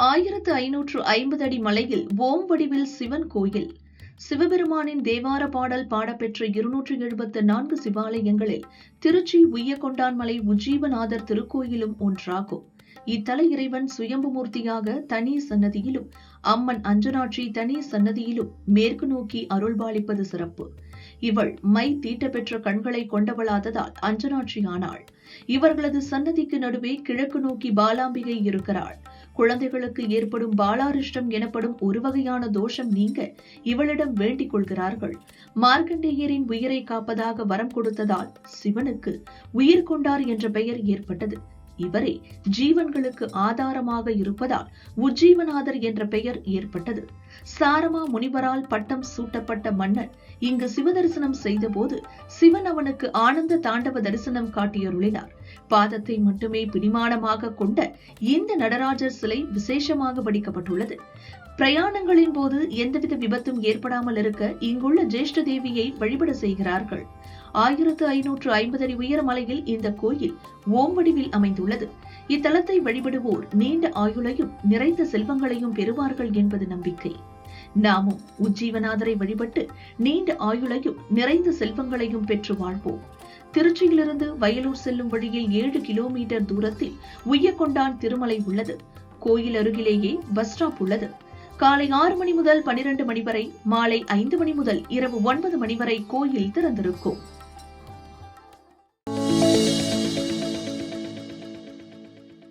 1550 அடி மலையில் ஓம் வடிவில் சிவன் கோயில். சிவபெருமானின் தேவார பாடல் பாடப்பெற்ற 274 சிவாலயங்களில் திருச்சி உய்யக்கொண்டான்மலை உஜ்ஜீவநாதர் திருக்கோயிலும் ஒன்றாகும். இத்தல இறைவன் சுயம்பு மூர்த்தியாக தனி சன்னதியிலும், அம்மன் அஞ்சனாட்சி தனி சன்னதியிலும் மேற்கு நோக்கி அருள்பாலிப்பது சிறப்பு. இவள் மை தீட்ட பெற்ற கண்களை கொண்டவளாததால் அஞ்சனாட்சி ஆனாள். இவர்களது சன்னதிக்கு நடுவே கிழக்கு நோக்கி பாலாம்பிகை இருக்கிறாள். குழந்தைகளுக்கு ஏற்படும் பாலாரிஷ்டம் எனப்படும் ஒரு வகையான தோஷம் நீங்க இவளிடம் வேண்டிக் கொள்கிறார்கள். மார்க்கண்டேயரின் உயிரை காப்பதாக வரம் கொடுத்ததால் சிவனுக்கு உயிர் கொண்டார் என்ற பெயர் ஏற்பட்டது. இவரே ஜீவன்களுக்கு ஆதாரமாக இருப்பதால் உஜ்ஜீவநாதர் என்ற பெயர் ஏற்பட்டது. சாரமா முனிவரால் பட்டம் சூட்டப்பட்ட மன்னன் இங்கு சிவதரிசனம் செய்த போது சிவன் அவனுக்கு ஆனந்த தாண்டவ தரிசனம் காட்டியருளினார். பாதத்தை மட்டுமே பிடிமானமாக கொண்ட இந்த நடராஜர் சிலை விசேஷமாக வடிக்கப்பட்டுள்ளது. பிரயாணங்களின் போது எந்தவித விபத்தும் ஏற்படாமல் இருக்க இங்குள்ள ஜேஷ்ட தேவியை வழிபட செய்கிறார்கள். 1550 அடி உயர மலையில் இந்த கோயில் ஓம் வடிவில் அமைந்துள்ளது. இத்தலத்தை வழிபடுவோர் நீண்ட ஆயுளையும் நிறைந்த செல்வங்களையும் பெறுவார்கள் என்பது நம்பிக்கை. நாமும் உஜ்ஜீவநாதரை வழிபட்டு நீண்ட ஆயுளையும் நிறைந்த செல்வங்களையும் பெற்று வாழ்வோம். திருச்சியிலிருந்து வயலூர் செல்லும் வழியில் 7 கிலோமீட்டர் தூரத்தில் உய்யக்கொண்டான் திருமலை உள்ளது. கோயில் அருகிலேயே பஸ் ஸ்டாப் உள்ளது. காலை 6 மணி முதல் 12 மணி வரை, மாலை 5 மணி முதல் இரவு 9 மணி வரை கோயில் திறந்திருக்கும்.